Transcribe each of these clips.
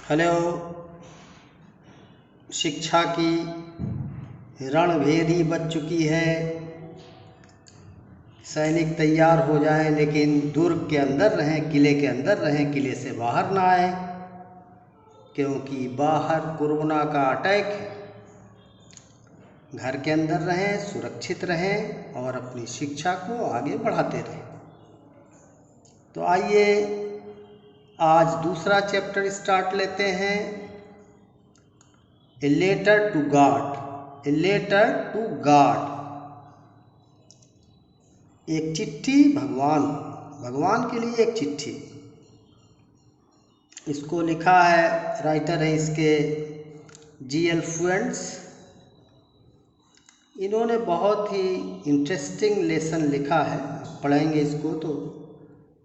Hello. शिक्षा की रणभेरी बज चुकी है। सैनिक तैयार हो जाएं, लेकिन दुर्ग के अंदर रहें, किले के अंदर रहें, किले से बाहर ना आए, क्योंकि बाहर कोरोना का अटैक है। घर के अंदर रहें, सुरक्षित रहें और अपनी शिक्षा को आगे बढ़ाते रहें। तो आइए आज दूसरा चैप्टर स्टार्ट लेते हैं। A letter to God. A letter to God, एक चिट्ठी भगवान के लिए एक चिट्ठी। इसको लिखा है, राइटर है इसके जी.एल. फ्यूएंट्स। इन्होंने बहुत ही इंटरेस्टिंग लेसन लिखा है। पढ़ेंगे इसको तो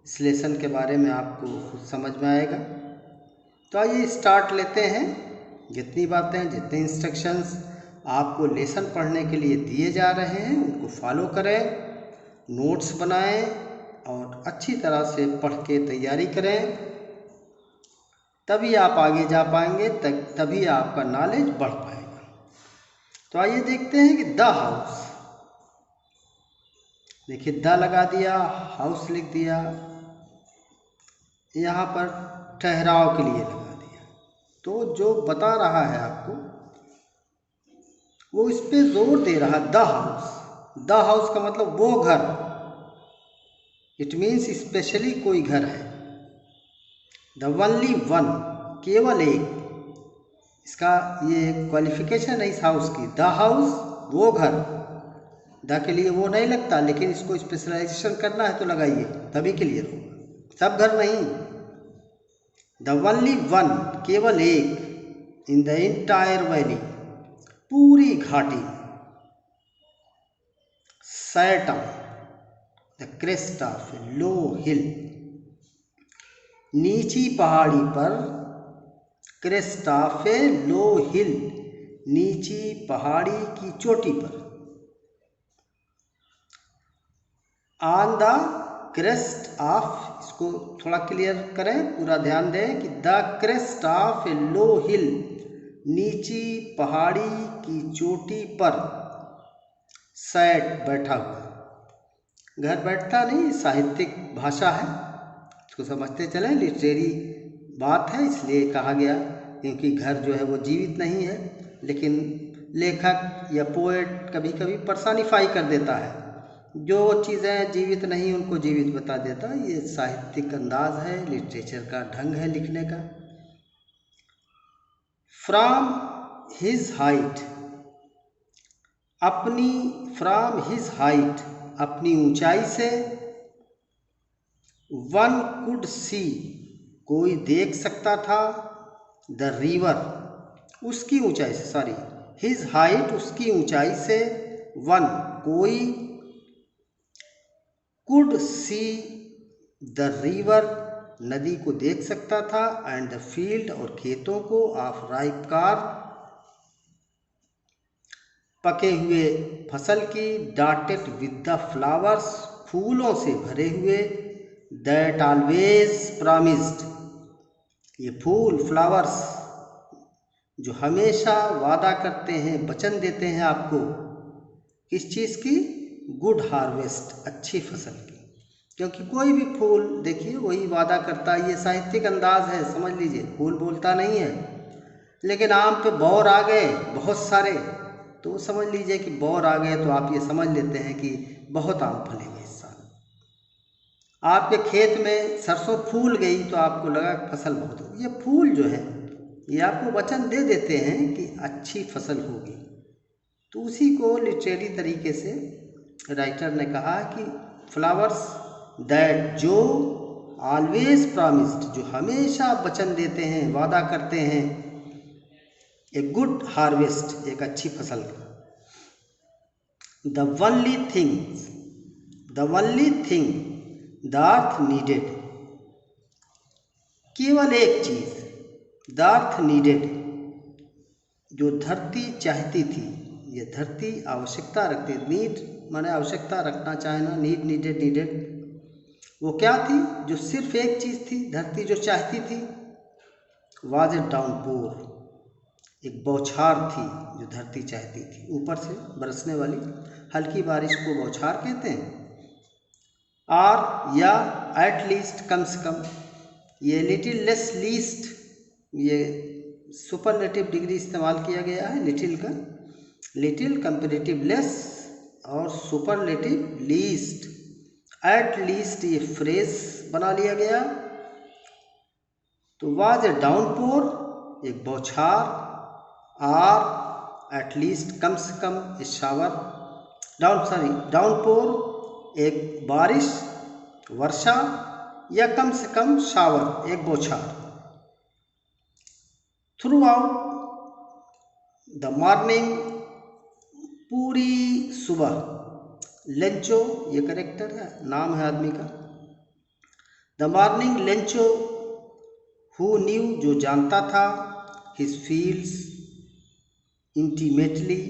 इस लेसन के बारे में आपको खुद समझ में आएगा। तो आइए स्टार्ट लेते हैं। जितनी बातें, जितने इंस्ट्रक्शंस आपको लेसन पढ़ने के लिए दिए जा रहे हैं उनको फॉलो करें, नोट्स बनाएं और अच्छी तरह से पढ़ के तैयारी करें। तभी आप आगे जा पाएंगे, तभी आपका नॉलेज बढ़ पाएगा। तो आइए देखते हैं कि द हाउस। देखिए, द लगा दिया, हाउस लिख दिया, यहाँ पर ठहराव के लिए लगा दिया। तो जो बता रहा है आपको वो इस पे जोर दे रहा है, द हाउस। द हाउस का मतलब वो घर। इट मीन्स स्पेशली कोई घर है। द ओनली वन, केवल एक। इसका ये क्वालिफिकेशन है इस हाउस की। द हाउस, वो घर। द के लिए वो नहीं लगता, लेकिन इसको स्पेशलाइजेशन करना है तो लगाइए, तभी क्लियर होगा। सब घर नहीं। द ओनली वन, केवल एक। इन द एंटायर वैली, पूरी घाटी। Sat on the crest of a low hill, नीची पहाड़ी पर। Crest of a low hill, नीची पहाड़ी की चोटी पर। ऑन द क्रेस्ट ऑफ, इसको थोड़ा क्लियर करें, पूरा ध्यान दें कि the crest of a low hill, नीची पहाड़ी की चोटी पर। सैट, बैठा हुआ। घर बैठता नहीं, साहित्यिक भाषा है, इसको समझते चलें। लिटरेरी बात है इसलिए कहा गया, क्योंकि घर जो है वो जीवित नहीं है, लेकिन लेखक या पोएट कभी कभी पर्सनिफाई कर देता है। जो चीज़ें जीवित नहीं उनको जीवित बता देता है। ये साहित्यिक अंदाज है, लिटरेचर का ढंग है लिखने का। फ्रॉम हिज हाइट, अपनी, फ्रॉम हिज हाइट, अपनी ऊंचाई से। वन कुड सी, कोई देख सकता था। द रिवर, उसकी ऊंचाई से, सॉरी, हिज हाइट, उसकी ऊंचाई से। वन, कोई। कुड सी द रिवर, नदी को देख सकता था। एंड द फील्ड, और खेतों को। ऑफ राइप कार, पके हुए फसल की। डॉटेड विद द फ्लावर्स, फूलों से भरे हुए। दैट ऑलवेज प्रॉमिस्ड, ये फूल, फ्लावर्स जो हमेशा वादा करते हैं, वचन देते हैं आपको। किस चीज़ की? गुड हार्वेस्ट, अच्छी फसल की। क्योंकि कोई भी फूल देखिए वही वादा करता है। ये साहित्यिक अंदाज है, समझ लीजिए। फूल बोलता नहीं है, लेकिन आम पे बौर आ गए बहुत सारे, तो समझ लीजिए कि बौर आ गए, तो आप ये समझ लेते हैं कि बहुत आम फलेंगे इस साल। आपके खेत में सरसों फूल गई तो आपको लगा फसल बहुत होगी। ये फूल जो है ये आपको वचन दे देते हैं कि अच्छी फसल होगी। तो उसी को लिटरेरी तरीके से राइटर ने कहा कि फ्लावर्स दैट, जो ऑलवेज प्रॉमिस्ड, जो हमेशा वचन देते हैं, वादा करते हैं। ए गुड हार्वेस्ट, एक अच्छी फसल का। The only things, the only thing the earth needed, केवल एक चीज। द अर्थ नीडेड, जो धरती चाहती थी। ये धरती आवश्यकता रखती, नीड माने आवश्यकता रखना, चाहना, नीड, नीडेड, नीडेड। वो क्या थी? जो सिर्फ एक चीज थी, धरती जो चाहती थी। वाज ए डाउनपोर, एक बौछार थी जो धरती चाहती थी, ऊपर से बरसने वाली हल्की बारिश को बौछार कहते हैं। और या एट लीस्ट, कम से कम, ये लिटिल लेस लीस्ट, ये सुपरलेटिव डिग्री इस्तेमाल किया गया है लिटिल का, लिटिल कंपेरेटिव लेस और सुपरलेटिव लीस्ट। एट लीस्ट ये फ्रेज बना लिया गया। तो वाज ए डाउनपोर, एक बौछार, और एट लीस्ट, कम से कम, ए शावर, डाउनपोर एक बारिश, वर्षा, या कम से कम शावर एक बौछार। थ्रू आउट द मॉर्निंग, पूरी सुबह, लेंचो ये करेक्टर है, नाम है आदमी का। The morning Lencho who knew, जो जानता था, हिज फील्ड्स इंटीमेटली,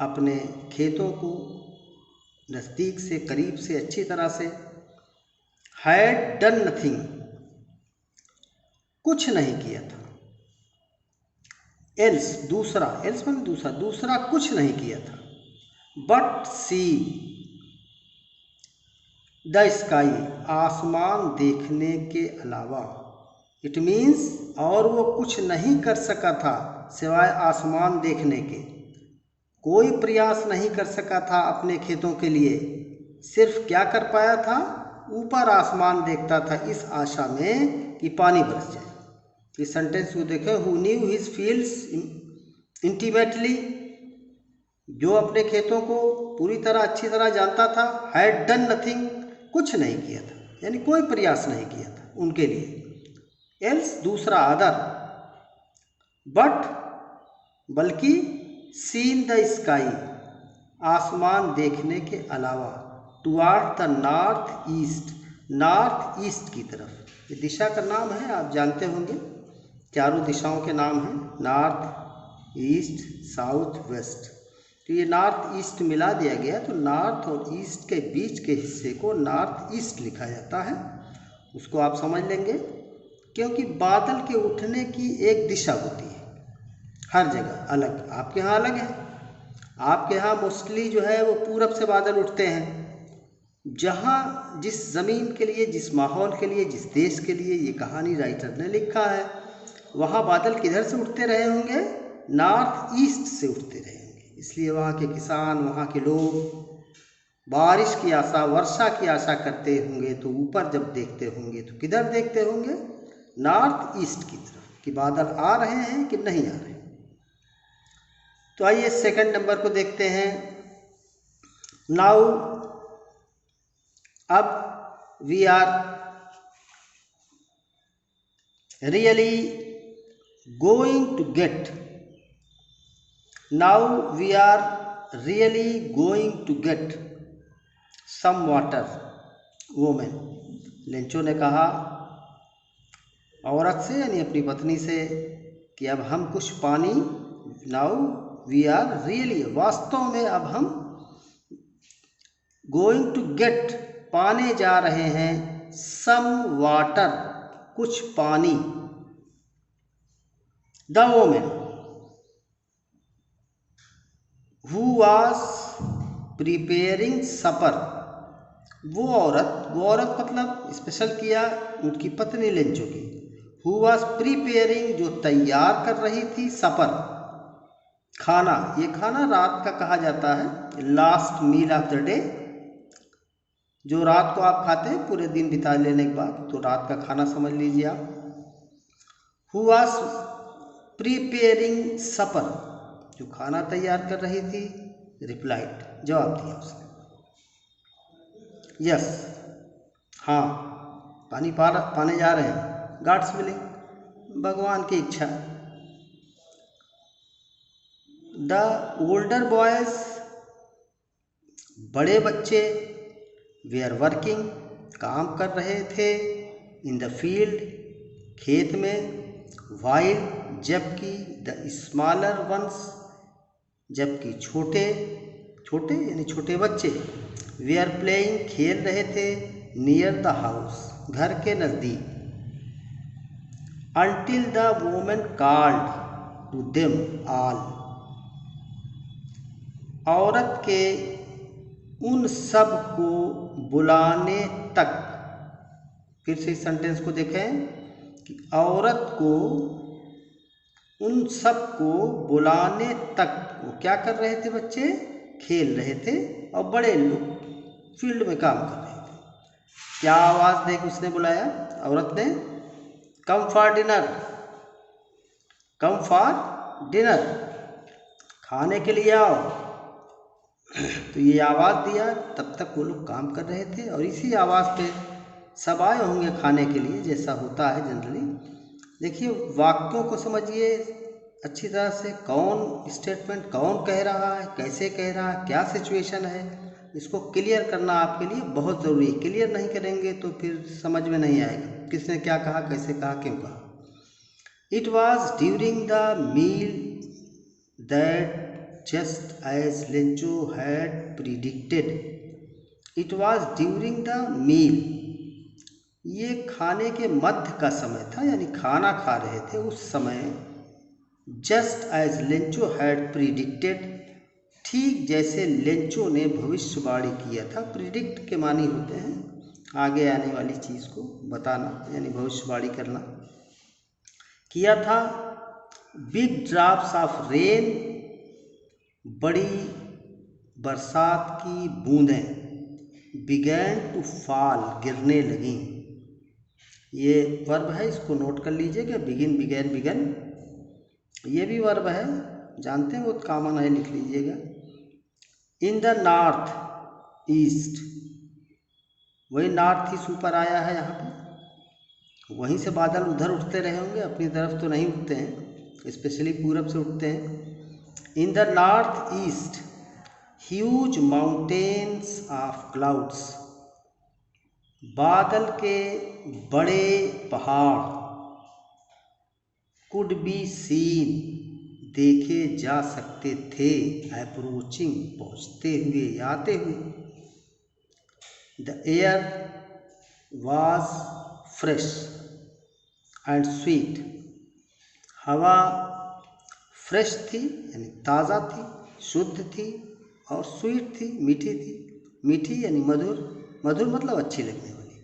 अपने खेतों को नज़दीक से, करीब से, अच्छी तरह से। हैड डन नथिंग, कुछ नहीं किया था। एल्स, दूसरा, एल्स मतलब दूसरा, दूसरा कुछ नहीं किया था। बट सी द स्काई, आसमान देखने के अलावा। इट मीन्स, और वो कुछ नहीं कर सका था सिवाय आसमान देखने के, कोई प्रयास नहीं कर सका था अपने खेतों के लिए। सिर्फ क्या कर पाया था, ऊपर आसमान देखता था इस आशा में कि पानी बरस जाए। इस सेंटेंस को देखें, who knew his fields intimately, जो अपने खेतों को पूरी तरह, अच्छी तरह जानता था। हैड डन नथिंग, कुछ नहीं किया था, यानी कोई प्रयास नहीं किया था उनके लिए। एल्स, दूसरा, अदर। बट, बल्कि, सीन द स्काई, आसमान देखने के अलावा। Toward the north east, north east की तरफ। ये दिशा का नाम है, आप जानते होंगे, चारों दिशाओं के नाम हैं, नॉर्थ, ईस्ट, साउथ, वेस्ट। तो ये नॉर्थ ईस्ट मिला दिया गया, तो नॉर्थ और ईस्ट के बीच के हिस्से को नॉर्थ ईस्ट लिखा जाता है। उसको आप समझ लेंगे, क्योंकि बादल के उठने की एक दिशा होती है हर जगह अलग। आपके यहाँ अलग है, आपके यहाँ मोस्टली जो है वो पूरब से बादल उठते हैं। जहाँ जिस ज़मीन के लिए, जिस माहौल के लिए, जिस देश के लिए ये कहानी राइटर ने लिखा है, वहाँ बादल किधर से उठते रहे होंगे, नॉर्थ ईस्ट से उठते रहे होंगे। इसलिए वहाँ के किसान, वहाँ के लोग बारिश की आशा, वर्षा की आशा करते होंगे, तो ऊपर जब देखते होंगे तो किधर देखते होंगे, नॉर्थ ईस्ट की तरफ, कि बादल आ रहे हैं कि नहीं आ रहे। तो आइए सेकंड नंबर को देखते हैं। नाउ, अब we are really going to get, now we are really going to get some water, women. Lencho ने कहा औरत से, यानी अपनी पत्नी से, कि अब हम कुछ पानी, नाउ वी आर रियली, वास्तव में अब हम, गोइंग टू गेट, पाने जा रहे हैं, सम वाटर, कुछ पानी। The women who was preparing supper, वो औरत मतलब स्पेशल किया उनकी पत्नी लेंचो की। हु वाज प्रिपेयरिंग, जो तैयार कर रही थी, सपर, खाना। ये खाना रात का कहा जाता है, last meal of the day, जो रात को आप खाते हैं पूरे दिन बिता लेने के बाद, तो रात का खाना समझ लीजिए आप। हु वाज प्रिपेयरिंग सपर, जो खाना तैयार कर रही थी, रिप्लाइड, जवाब दिया उसने, यस, हाँ, पानी पाने जा रहे हैं, गॉड्स विलिंग, भगवान की इच्छा। द ओल्डर बॉयज, बड़े बच्चे, वे आर वर्किंग, काम कर रहे थे, इन द फील्ड, खेत में, वाइल, जबकि, द स्मॉलर वंस, जबकि छोटे यानी छोटे बच्चे, वे आर प्लेइंग, खेल रहे थे, नियर द हाउस, घर के नज़दीक। until the woman called to them all, औरत के उन सब को बुलाने तक। फिर से इस सेंटेंस को देखें कि औरत को उन सब को बुलाने तक। वो क्या कर रहे थे बच्चे? खेल रहे थे, और बड़े लोग फील्ड में काम कर रहे थे। क्या आवाज़ दे के उसने बुलाया? औरत ने come for dinner, come for dinner, खाने के लिए आओ। तो ये आवाज़ दिया, तब तक वो लोग काम कर रहे थे, और इसी आवाज़ पे सब आए होंगे खाने के लिए, जैसा होता है जनरली। देखिए वाक्यों को समझिए अच्छी तरह से, कौन स्टेटमेंट कौन कह रहा है, कैसे कह रहा है, क्या सिचुएशन है, इसको क्लियर करना आपके लिए बहुत ज़रूरी है। क्लियर नहीं करेंगे तो फिर समझ में नहीं आएगा किसने क्या कहा, कैसे कहा, क्यों कहा। It was during the meal that just as Lencho had predicted. It was during the meal. ये खाने के मध्य का समय था, यानी खाना खा रहे थे उस समय। Just as Lencho had predicted, ठीक जैसे लेंचो ने भविष्यवाणी किया था। प्रिडिक्ट के मानी होते हैं आगे आने वाली चीज़ को बताना, यानी भविष्यवाणी करना। किया था। बिग ड्रॉप्स ऑफ रेन, बड़ी बरसात की बूंदें, बिगैन टू फॉल, गिरने लगीं। ये वर्ब है, इसको नोट कर लीजिएगा। बिगिन, बिगैन, बिगन, ये भी वर्ब है, जानते हैं, बहुत कॉमन है, लिख लीजिएगा। इन द नॉर्थ ईस्ट, वही नॉर्थ ईस्ट ऊपर आया है यहाँ पे, वहीं से बादल उधर उठते रहे होंगे, अपनी तरफ तो नहीं उठते हैं, स्पेशली पूरब से उठते हैं। In the northeast, huge mountains of clouds, बादल के बड़े पहाड़, could be seen, देखे जा सकते थे, approaching, पहुँचते हुए, आते हुए। The air was fresh and sweet, हवा फ्रेश थी, यानी ताज़ा थी, शुद्ध थी, और स्वीट थी, मीठी थी। मीठी यानी मधुर, मधुर मतलब अच्छी लगने वाली।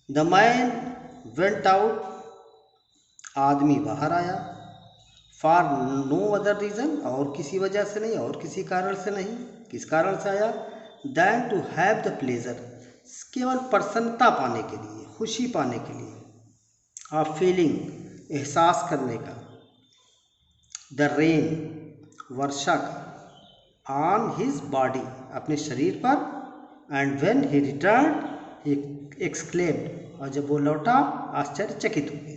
द मैन वेंट आउट, आदमी बाहर आया। फॉर नो अदर रीज़न, और किसी वजह से नहीं, और किसी कारण से नहीं। किस कारण से आया? Than to have the pleasure, केवल प्रसन्नता पाने के लिए, खुशी पाने के लिए। ऑफ फीलिंग, एहसास करने का। द रेन, वर्षा का। ऑन हिज बॉडी, अपने शरीर पर। And when he return he exclaimed, और जब वो लौटा आश्चर्यचकित हो गए।